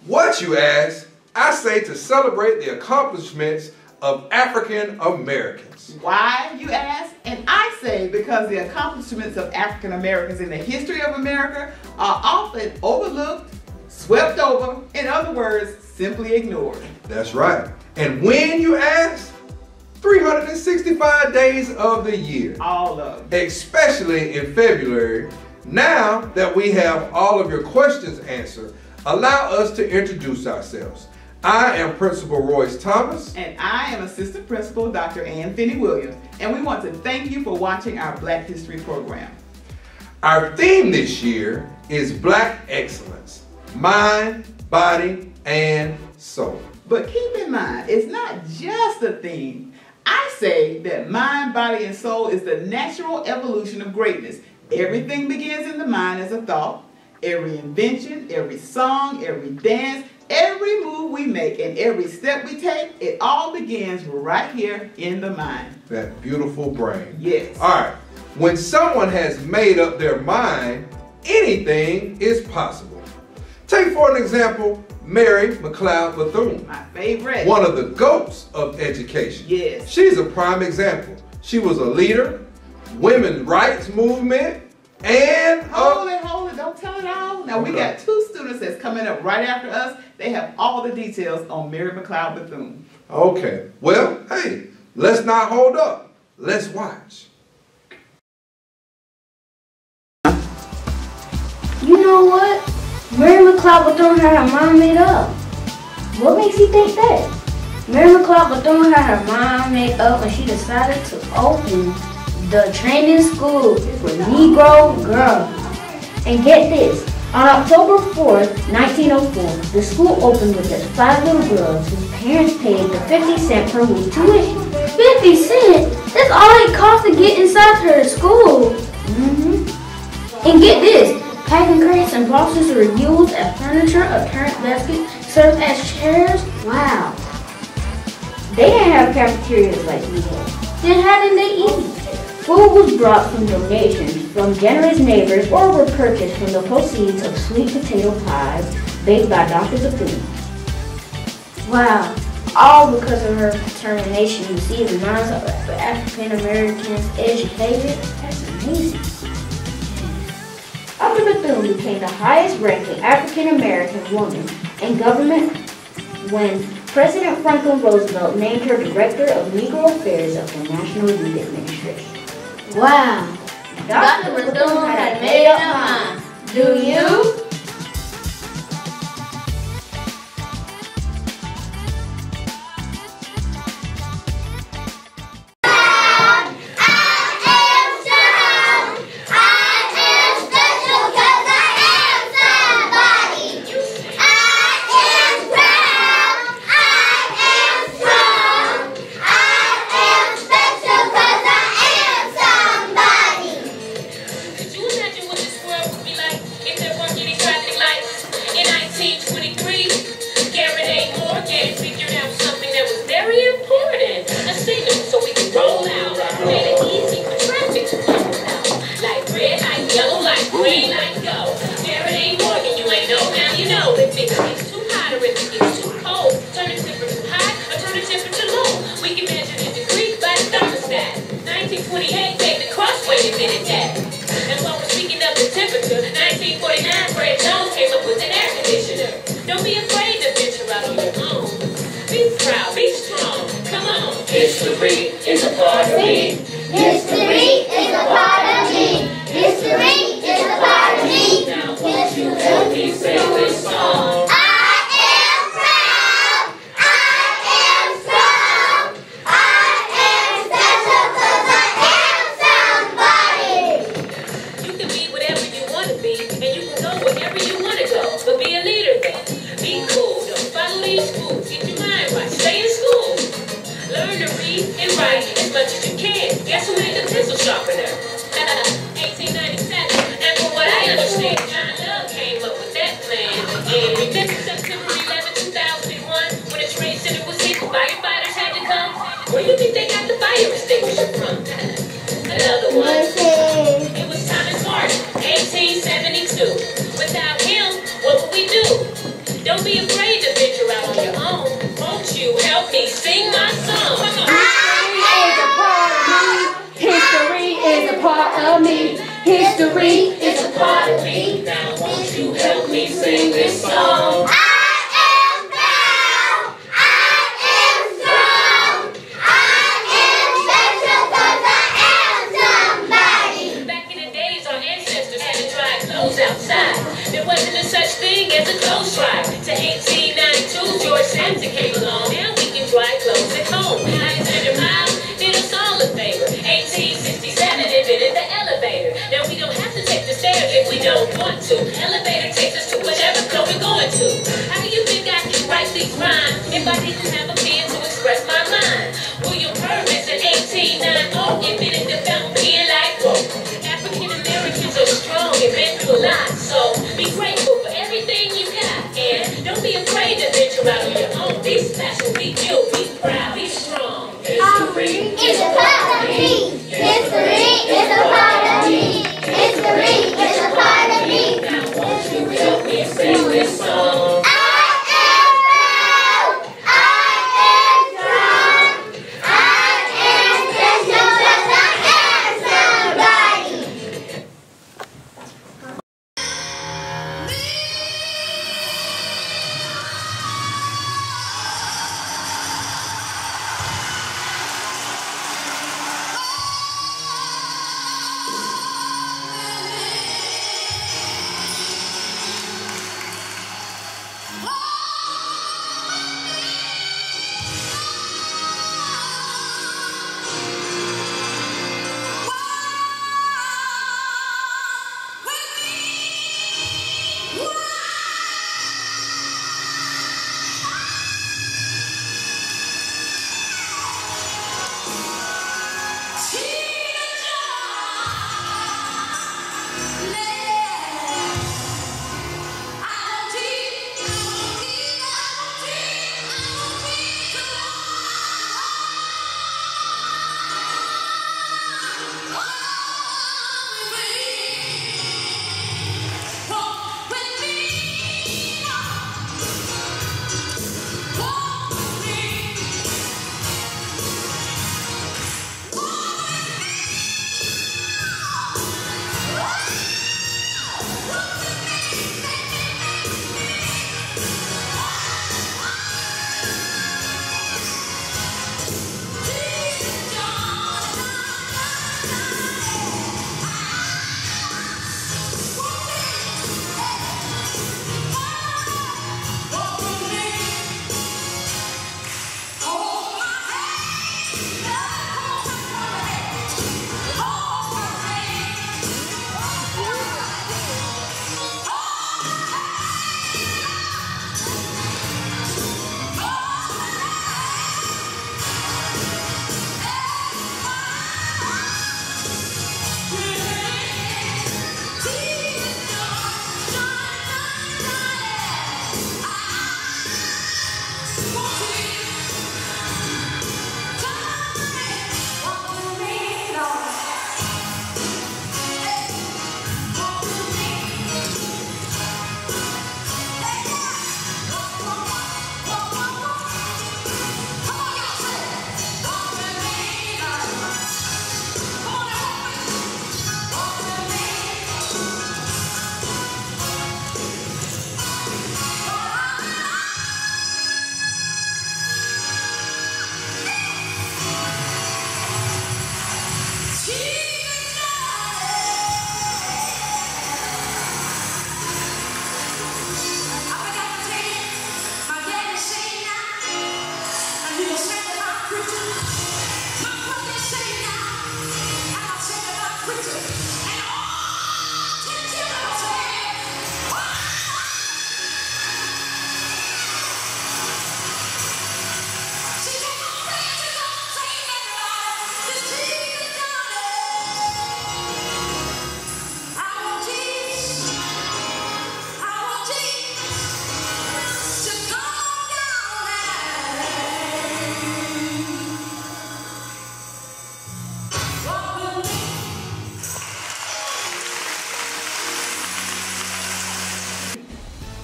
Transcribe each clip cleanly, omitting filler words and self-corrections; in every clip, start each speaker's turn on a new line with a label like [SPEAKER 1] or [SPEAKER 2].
[SPEAKER 1] What, you ask? I say to celebrate the accomplishments of African Americans.
[SPEAKER 2] Why, you ask? And I say because the accomplishments of African Americans in the history of America are often overlooked, swept over, in other words, simply ignored.
[SPEAKER 1] That's right. And when, you ask? 365 days of the year.
[SPEAKER 2] All of them.
[SPEAKER 1] Especially in February. Now that we have all of your questions answered, allow us to introduce ourselves. I am Principal Royce Thomas.
[SPEAKER 2] And I am Assistant Principal Dr. Ann Finney Williams. And we want to thank you for watching our Black History program.
[SPEAKER 1] Our theme this year is Black Excellence, Mind, Body, and Soul.
[SPEAKER 2] But keep in mind, it's not just a theme. I say that mind, body, and soul is the natural evolution of greatness. Everything begins in the mind as a thought. Every invention, every song, every dance, every move we make, and every step we take, it all begins right here in the mind.
[SPEAKER 1] That beautiful brain.
[SPEAKER 2] Yes.
[SPEAKER 1] All right. When someone has made up their mind, anything is possible. Take for an example, Mary McLeod Bethune.
[SPEAKER 2] My favorite.
[SPEAKER 1] One of the GOATs of education.
[SPEAKER 2] Yes.
[SPEAKER 1] She's a prime example. She was a leader, women's rights movement, and
[SPEAKER 2] Hold it, don't tell it all. Now we got two students that's coming up right after us. They have all the details on Mary McLeod Bethune.
[SPEAKER 1] Okay, well, hey, let's not hold up. Let's watch.
[SPEAKER 3] You know what? Mary McLeod Bethune had her mind made up. What makes you think that? Mary McLeod Bethune had her mind made up when she decided to open the training school for Negro girls. And get this, on October 4th, 1904, the school opened with just 5 little girls whose parents paid the 50 cent per week tuition. 50 cents? That's all it cost to get inside her school. And get this, packing crates and boxes were used as furniture, a parent basket served as chairs. Wow. They didn't have cafeterias like we had. Then how did they eat? Food was brought from donations from generous neighbors or were purchased from the proceeds of sweet potato pies baked by Dr. Bethune. Wow, all because of her determination to see the minds of African Americans educated. That's amazing. Dr. Bethune became the highest ranking African American woman in government when President Franklin Roosevelt named her Director of Negro Affairs of the National Youth Administration. Wow. Dr. Bethune had made up her mind. Do you?
[SPEAKER 4] History is a part of me. History is a part of me. History is a part of me. Now won't you help me sing this song? I am proud. I am strong. I am special because I am somebody.
[SPEAKER 5] You can be whatever you want to be, and you can go wherever you want to go. But be a leader though. Be cool. Don't follow these schools. Get your mind right. Stay in school. Learn to read and write as much as you can. Guess who made the pencil sharpener? 1897. And from what I understand, John Love came up with that plan. And remember September 11, 2001, when the trade center was hit, firefighters had to come? Where do you think they got the fire extinguisher from? Another one. It was Thomas Hart, 1872. Without him, what would we do? Don't be afraid to venture out on your own. Won't you help me sing my song?
[SPEAKER 6] History is a part of me. History is a part of me.
[SPEAKER 5] Now won't you help me sing this song? Outside. There wasn't a such thing as a clothes dry. To 1892, George Sampson came along. Now we can dry clothes at home. Alexander Miles did us all a favor. 1867 invented the elevator. Now we don't have to take the stairs if we don't want to. Elevator takes us to whatever floor we're going to. How do you think I can write these rhymes if I didn't have a pen to express my mind? William Purvis in 1890 invented the fountain pen like whoa. African Americans are strong and been through a lot, so be grateful for everything you got, and don't be afraid to venture out on your own. Be special, be you, be proud, be strong.
[SPEAKER 4] History is a part of me. History is a part of me. History is a part of me.
[SPEAKER 5] Now won't you help me sing this song?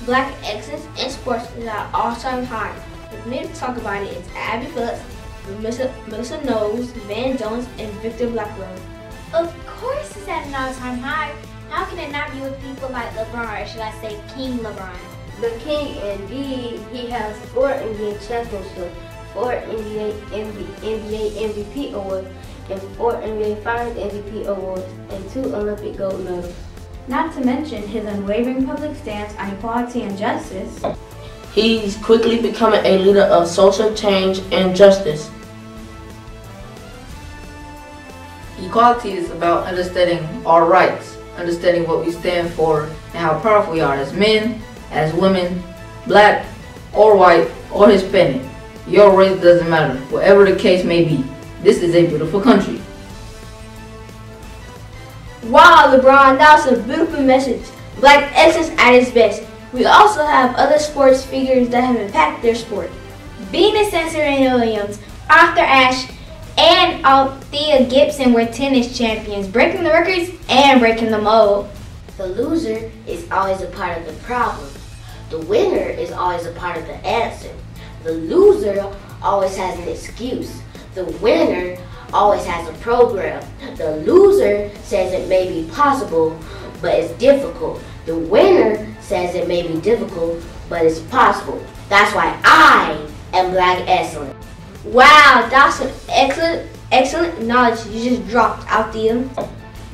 [SPEAKER 3] Black X's and sports is at an all-time high. With me to talk about it is Abby Phillips, Melissa Knowles, Van Jones, and Victor Blackwell.
[SPEAKER 7] Of course it's at an all-time high. How can it not be with people like LeBron, or should I say King LeBron?
[SPEAKER 3] The King, indeed, he has 4 NBA championships, 4 NBA MVP awards, and 4 NBA Finals MVP awards, and 2 Olympic gold medals.
[SPEAKER 8] Not to mention his unwavering public stance on equality and justice.
[SPEAKER 9] He's quickly becoming a leader of social change and justice.
[SPEAKER 10] Equality is about understanding our rights, understanding what we stand for, and how powerful we are as men, as women, black or white or Hispanic. Your race doesn't matter, whatever the case may be. This is a beautiful country.
[SPEAKER 3] Wow, LeBron, that was a beautiful message. Black excellence at its best. We also have other sports figures that have impacted their sport.
[SPEAKER 7] Venus and Serena Williams, Arthur Ashe, and Althea Gibson were tennis champions, breaking the records and breaking the mold.
[SPEAKER 11] The loser is always a part of the problem. The winner is always a part of the answer. The loser always has an excuse. The winner always has a program. The loser says it may be possible, but it's difficult. The winner says it may be difficult, but it's possible. That's why I am Black Excellence.
[SPEAKER 3] Wow, that's some excellent knowledge you just dropped out there.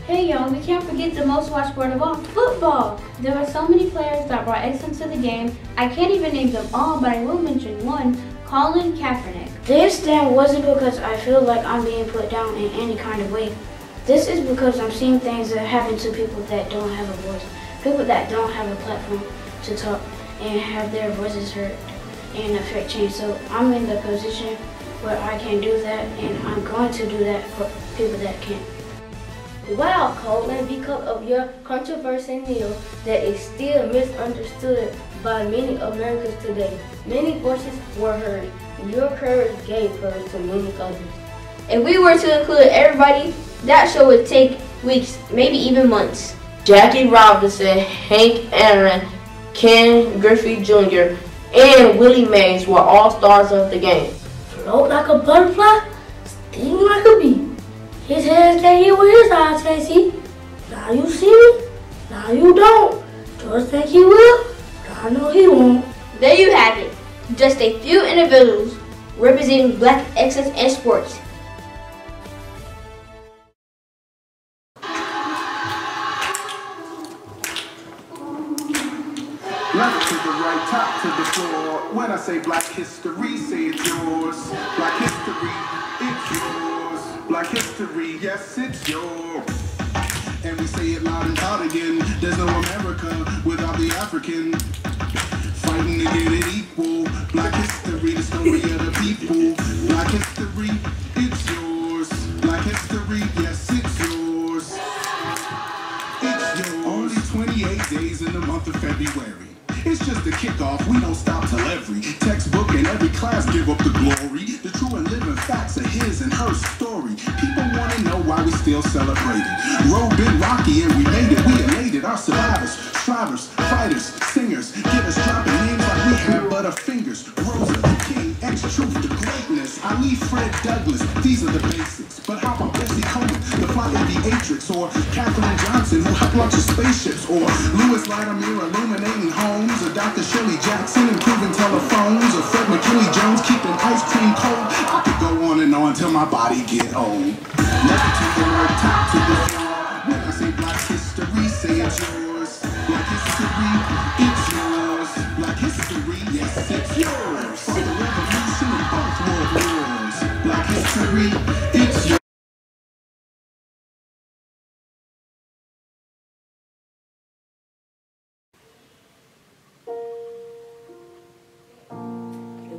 [SPEAKER 8] Hey y'all, we can't forget the most watched sport of all, football. There were so many players that brought excellence to the game. I can't even name them all, but I will mention one, Colin Kaepernick.
[SPEAKER 3] This stand wasn't because I feel like I'm being put down in any kind of way. This is because I'm seeing things that happen to people that don't have a voice, people that don't have a platform to talk and have their voices heard and affect change. So I'm in the position where I can do that, and I'm going to do that for people that can't. Wow, Colin, because of your controversial news that is still misunderstood by many Americans today. Many voices were heard. Your courage gave courage to many others.
[SPEAKER 7] If we were to include everybody, that show would take weeks, maybe even months.
[SPEAKER 9] Jackie Robinson, Hank Aaron, Ken Griffey Jr., and Willie Mays were all stars of the game.
[SPEAKER 3] Float like a butterfly, sting like a bee. His hands can't hear what his eyes can't see. Now you see me, now you don't. George think he will, but I know he won't.
[SPEAKER 7] There you have it. Just a few individuals representing Black excellence in sports.
[SPEAKER 12] Left to the right, top to the floor. When I say Black history, say it's yours. Black history, it's yours. Black history, yes, it's yours. And we say it loud and loud again. There's no America without the African. Fighting to get it equal. Black history, the story of the people. Black history, it's yours. Black history, yes, it's yours. It's yours. Only 28 days in the month of February. It's just a kickoff, we don't stop till every textbook and every class give up the glory. The true and living facts of his and her story. People want to know why we still celebrate it. Road been rocky and we made it, we elated. Our survivors, strivers, fighters, singers, get us dropping names like we have butterfingers. Rosa, King, X-Truth, the greatness. Ali, Fred Douglass, these are the basics. But how about Bessie Coleman, the fly aviatrix, or Katherine Johnson, who helped launch the spaceships, or Louis Latimer illuminating homes, or Dr. Shirley Jackson improving telephones, or Fred McKinley Jones keeping ice cream cold. I could go on and on till my body get old. Never to the right, top to the floor. When I say Black history, say it's yours. Black history, it's yours. Black history, yes, it's yours. For the revolution and both world wars. Black history, it's yours.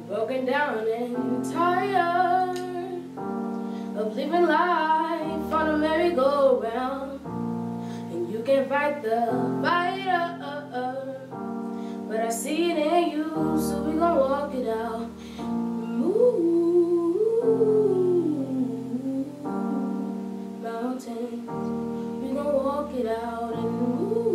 [SPEAKER 3] Broken down and tired of living life on a merry-go-round, and you can fight the fighter, but I see it in you, so we gon' walk it out. Move mountains, we gon' walk it out and move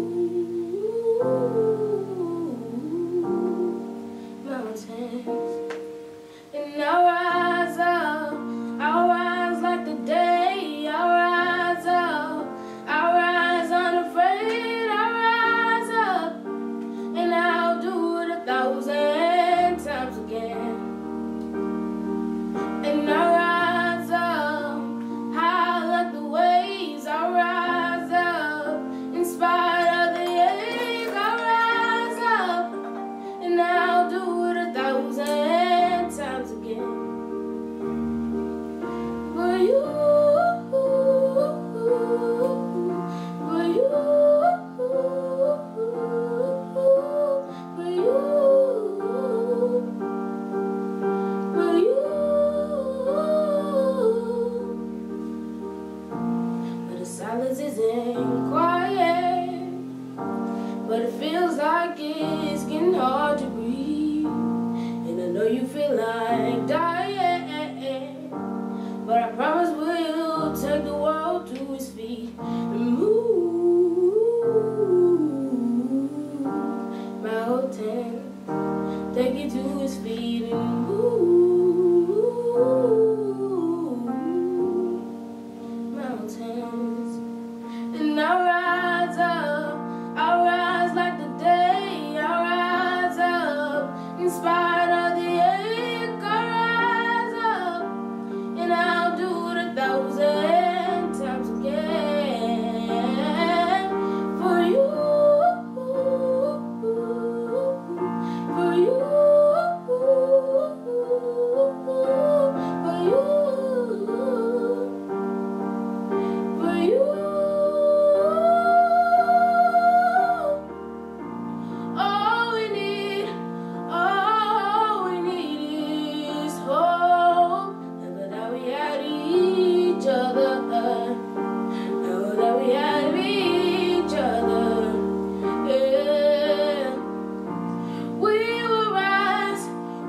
[SPEAKER 6] hand, take you to his feet and move mountains. And I rise like the day, I rise up in spite of the ache. I rise up and I'll do it 1,000 times again for you, for you, for you, for you. All we need is hope. Never that we had each other. Never that we had each other. Yeah. We will rise,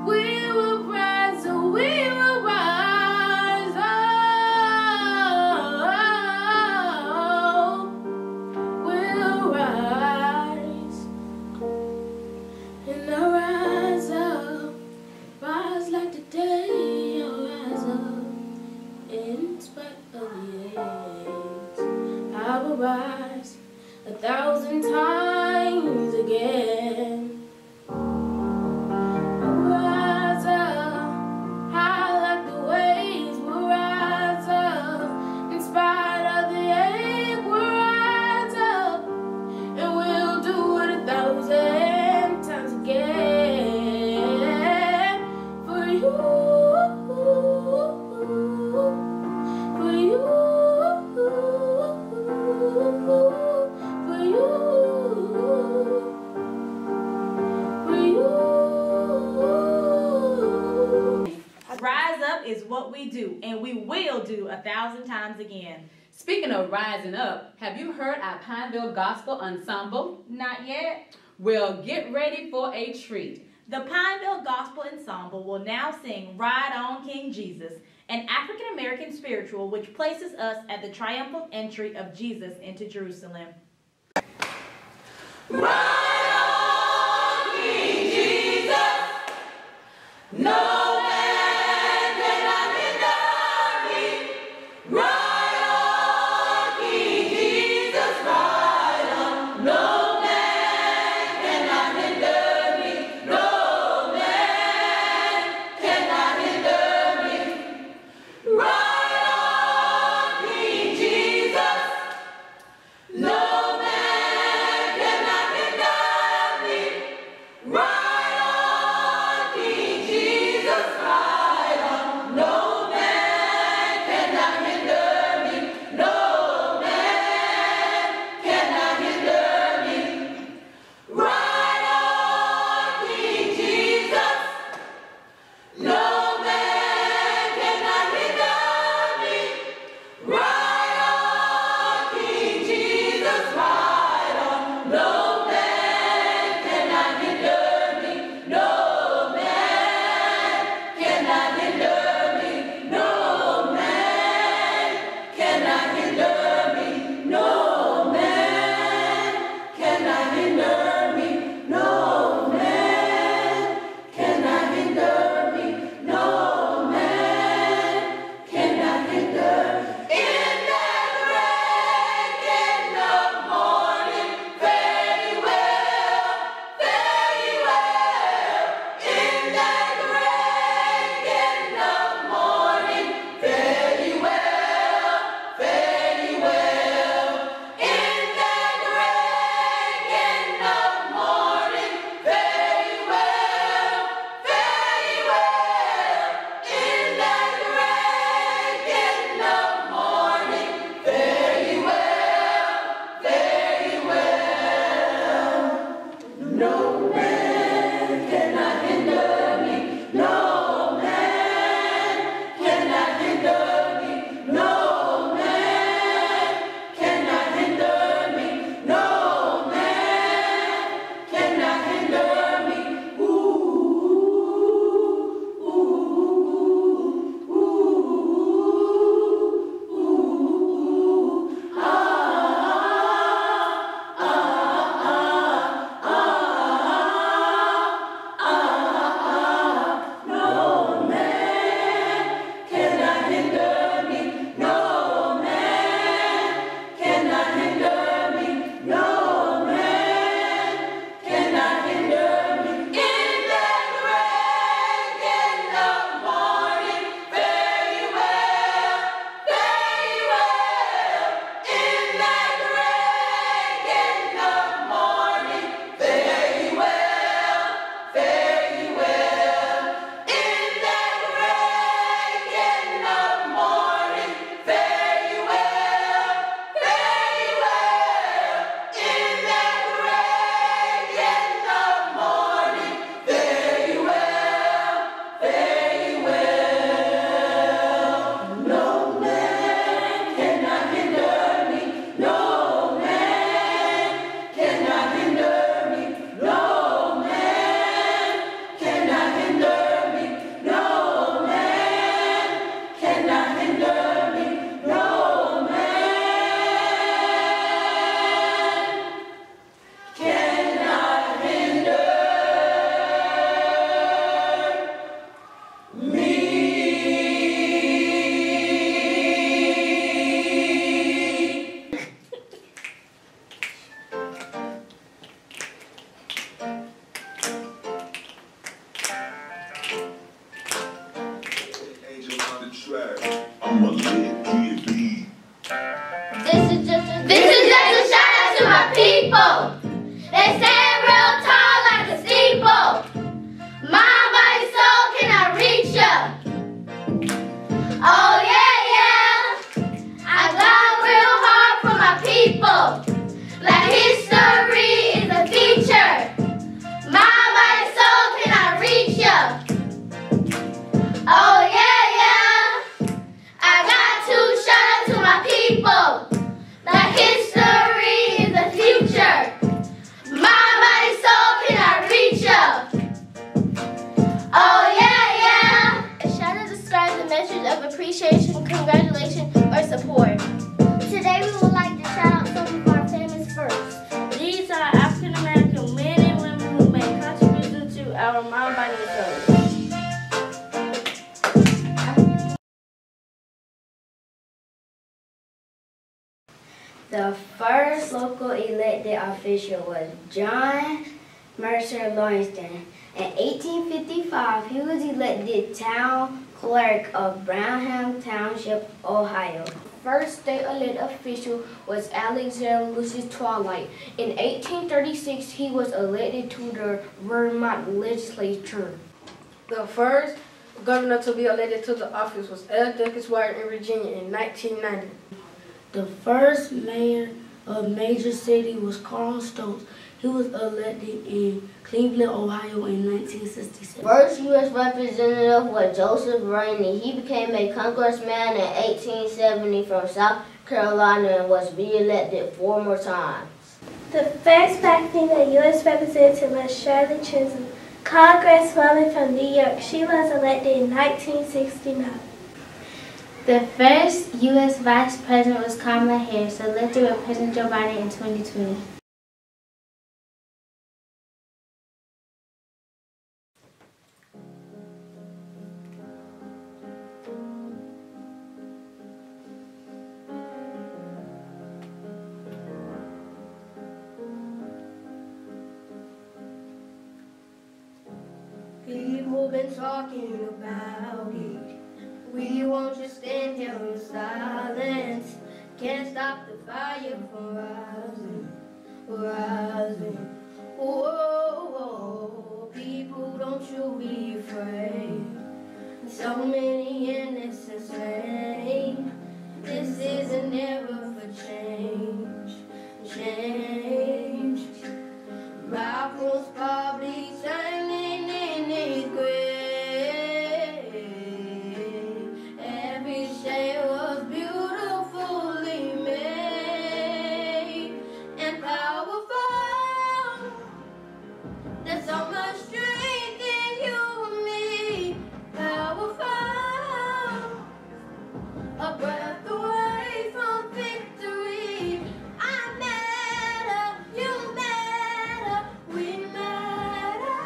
[SPEAKER 6] we will rise, we will rise. Oh, we'll rise. And I'll rise up, rise like the day. I'll rise up in spite of the age. I will rise 1,000 times again. I'll rise up, high like the waves. We'll rise up in spite of the ache. We'll rise up and we'll do it 1,000 times again for you, for you, for you, for you.
[SPEAKER 13] Rise up is what we do, and we will do 1,000 times again.
[SPEAKER 14] Speaking of rising up, have you heard our Pinevale Gospel Ensemble?
[SPEAKER 13] Not yet.
[SPEAKER 14] Well, get ready for a treat.
[SPEAKER 13] The Pinevale Gospel Ensemble will now sing Ride On King Jesus, an African-American spiritual which places us at the triumphal entry of Jesus into Jerusalem.
[SPEAKER 4] Ride on, King Jesus. No man cannot hinder me. Ride on, King Jesus. Ride on. No man cannot hinder me. No man cannot hinder me. Ride on, King Jesus. No man cannot hinder
[SPEAKER 12] I'm a lit kid.
[SPEAKER 4] This is just a shout out to my people. They stand real tall like a steeple. Mind, body, soul, can I reach ya? Oh yeah. I got real hard for my people. Black history is a feature. Mind, body, soul, can I reach ya? Oh yeah. I got to shout out to my people. Black history is the future. Mind, body, soul, can I reach ya? Oh yeah.
[SPEAKER 15] A shout out describes the measures of appreciation, congratulation, or support. Today we would like to shout out some of our famous firsts. These are African American men and women who made contributions to our mind, body, and soul.
[SPEAKER 3] The first local elected official was John Mercer Lawrenston. In 1855, he was elected town clerk of Brownham Township, Ohio. First state elected official was Alexander Lucius Twilight. In 1836, he was elected to the Vermont legislature.
[SPEAKER 9] The first governor to be elected to the office was L. Douglas White in Virginia in 1990.
[SPEAKER 3] The first mayor of major city was Carl Stokes. He was elected in Cleveland, Ohio in 1967.
[SPEAKER 11] First U.S. representative was Joseph Rainey. He became a congressman in 1870 from South Carolina and was re-elected 4 more times.
[SPEAKER 15] The first black female U.S. representative was Shirley Chisholm, congresswoman from New York. She was elected in 1969.
[SPEAKER 7] The first U.S. Vice President was Kamala Harris, elected with President Joe Biden in 2020.
[SPEAKER 3] People been talking about it. We won't just stand here in silence. Can't stop the fire from rising. Whoa, people, don't you be afraid. So many innocent slain. This isn't ever for change. Malcolm's probably turning in his grave. Every shade was beautifully made and powerful. There's so much strength in you and me. Powerful. A breath away from victory. I matter, you matter, we matter.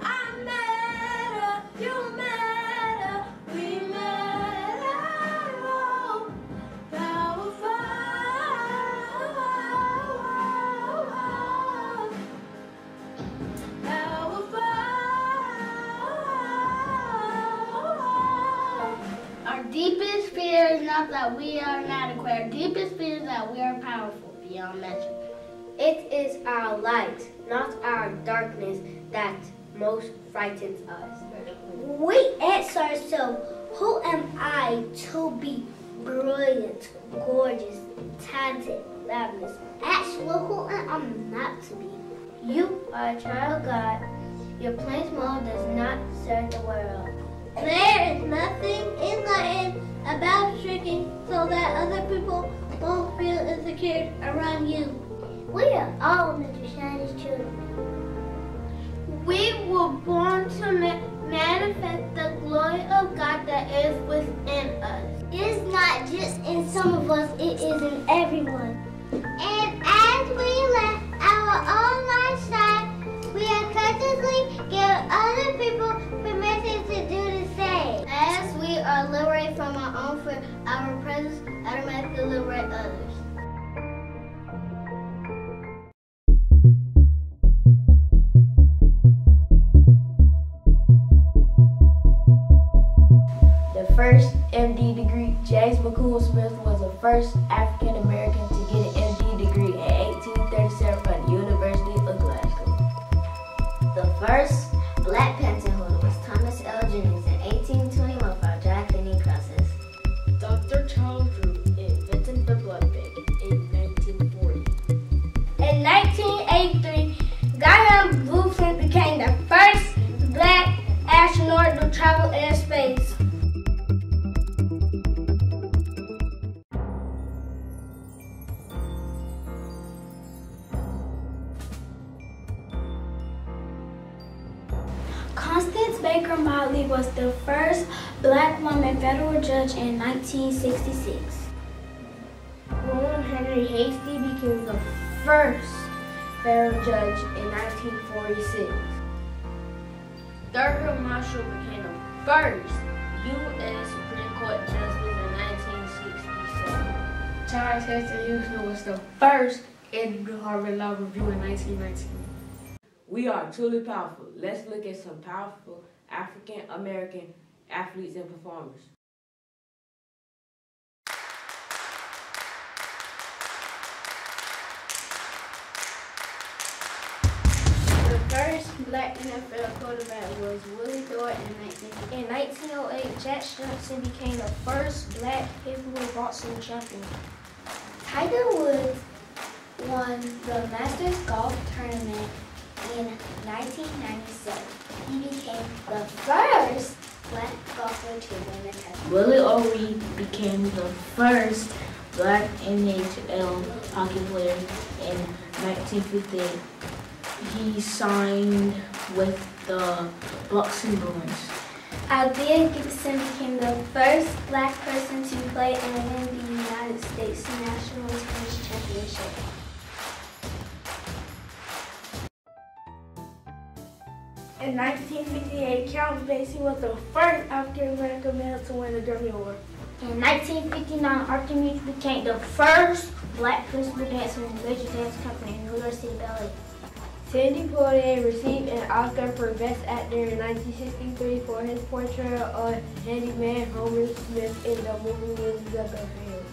[SPEAKER 3] I matter, you matter, we matter. Powerful. Our deepest fear is not that we are inadequate. Our deepest fear is that we are powerful beyond measure. It is our light, not our darkness, that most frightens us. We ask ourselves, who am I to be brilliant, gorgeous, talented, fabulous? Actually, who am I not to be? You are a child of God. Your plain small does not serve the world. There is nothing enlightened about tricking so that other people won't feel insecure around you. We are all meant to shine as children. We were born to manifest the glory of God that is within us. It is not just in some of us, it is in everyone. And as we let our own light shine, we are consciously giving other people permission to do the same. As we are liberated from our own fear, our presence automatically liberates others.
[SPEAKER 8] first MD degree. James McCool Smith was the first African American to get an MD degree in 1837 from the University of Glasgow.
[SPEAKER 11] The first Black Panther holder was Thomas L. Jennings in 1821 for a dry cleaning process.
[SPEAKER 6] Dr. Charles Drew invented the blood bank in 1940.
[SPEAKER 3] In 1983, Graham Bluefin became the first Black astronaut to travel in space. Constance Baker Motley was the first Black woman federal judge in 1966. William Henry Hastie became the first federal judge in 1946. Thurgood Marshall became the first U.S. Supreme Court justice in 1967.
[SPEAKER 6] Charles Heston Houston was the first in the Harvard Law Review in 1919.
[SPEAKER 9] We are truly powerful. Let's look at some powerful African American athletes and performers.
[SPEAKER 3] The first Black NFL quarterback was Willie Dorr in 1908. Jack Johnson became the first Black heavyweight boxing champion.
[SPEAKER 15] Tiger Woods won the Masters Golf Tournament in 1997. He became the first Black golfer to win the title.
[SPEAKER 8] Willie O'Ree became the first Black NHL hockey player in 1958. He signed with the Boston Bruins.
[SPEAKER 3] Althea Gibson became the first Black person to play and win the United States National Tennis Championship. In 1958, Count Basie was the first African American male to win the Grammy Award. In 1959, Archimedes became the first Black principal dancer in the Major Dance Company in New York City Ballet.
[SPEAKER 8] Sidney Poitier received an Oscar for Best Actor in 1963 for his portrayal of handyman Homer Smith in the movie Elizabeth Hill.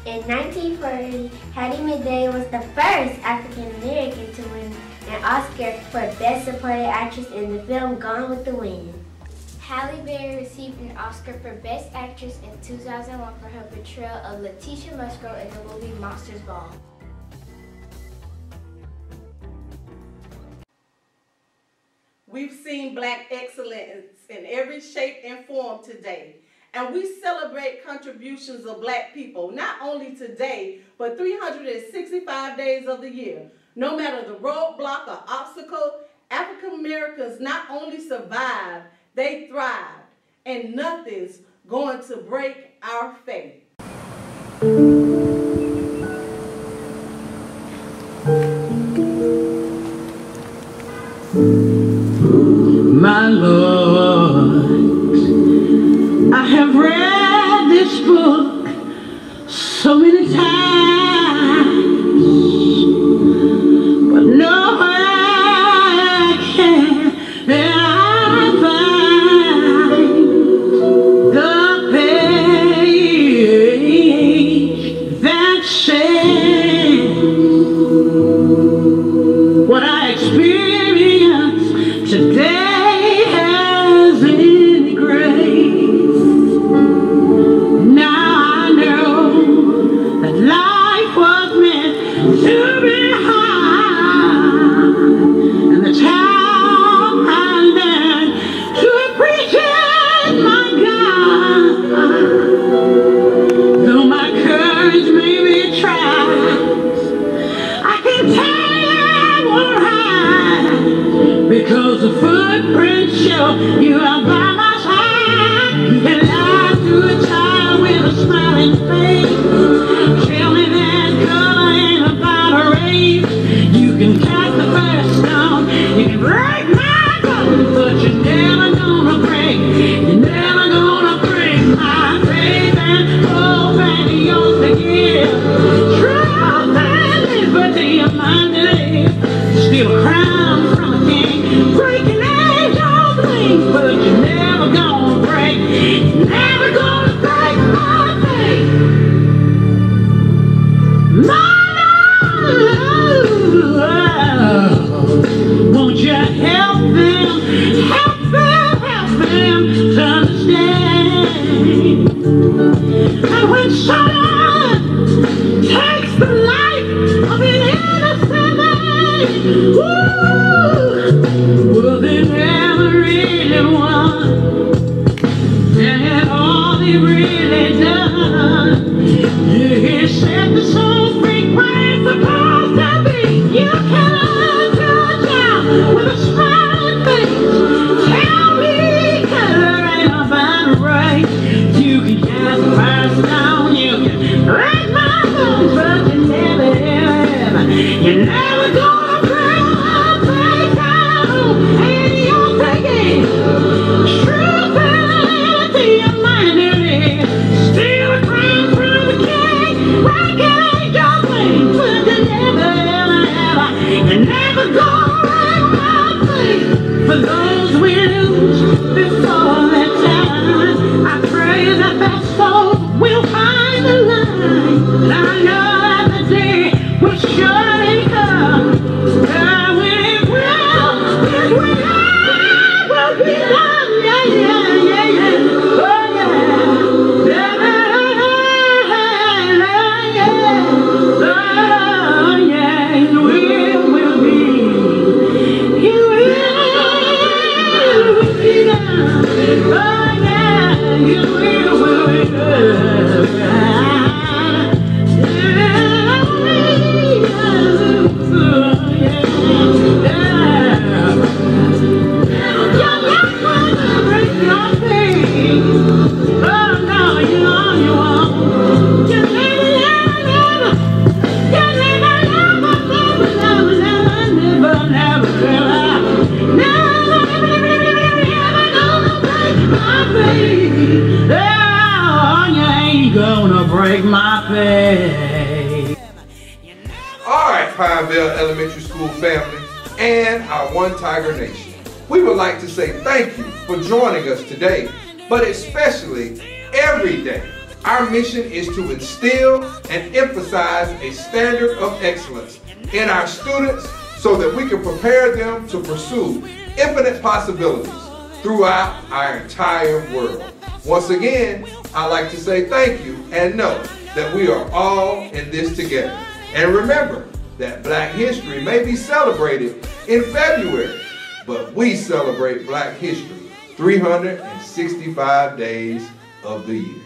[SPEAKER 3] In 1940, Hattie McDade was the first African American to win an Oscar for Best Supporting Actress in the film Gone with the Wind. Halle Berry received an Oscar for Best Actress in 2001 for her portrayal of Letitia Musgrove in the movie Monsters Ball.
[SPEAKER 16] We've seen Black excellence in every shape and form today. And we celebrate contributions of Black people, not only today, but 365 days of the year. No matter the roadblock or obstacle, African Americans not only survived, they thrived. And nothing's going to break our faith.
[SPEAKER 17] My Lord, I have read this book so many times, but nowhere can I find the page that says what I experienced today. Because the footprints show you are by my side. You can lie to a child with a smiling face. Tell me that color ain't about a race. You can cast the first stone, you can break my bones, but you're never gonna break. You're never gonna break my faith and hope and yours to give. Truth and liberty of my life. Still a crown from a king. Breaking angels' wings, but you never with a smiling face. Tell me, 'cause there ain't nobody right. You can cast a firestone, you can break my bones, but you never, ever, you're never gonna break my faith down. And you're thinking, truth and liberty, your mind it is. Steal a crown from the king, break it, your wings, but you never, ever, you're never gonna break my faith. For those we lose before that time, I pray that their souls will find the light. And I know that the day will surely come. When it will be done. Yeah, yeah, yeah, yeah. Oh, yeah. Oh, yeah. It will be. It will be done. Oh, yeah. It will be done. Gonna break my faith.
[SPEAKER 1] All right, Pinevale Elementary School family and our One Tiger Nation. We would like to say thank you for joining us today, but especially every day. Our mission is to instill and emphasize a standard of excellence in our students so that we can prepare them to pursue infinite possibilities throughout our entire world. Once again, I'd like to say thank you and know that we are all in this together. And remember that Black History may be celebrated in February, but we celebrate Black History 365 days of the year.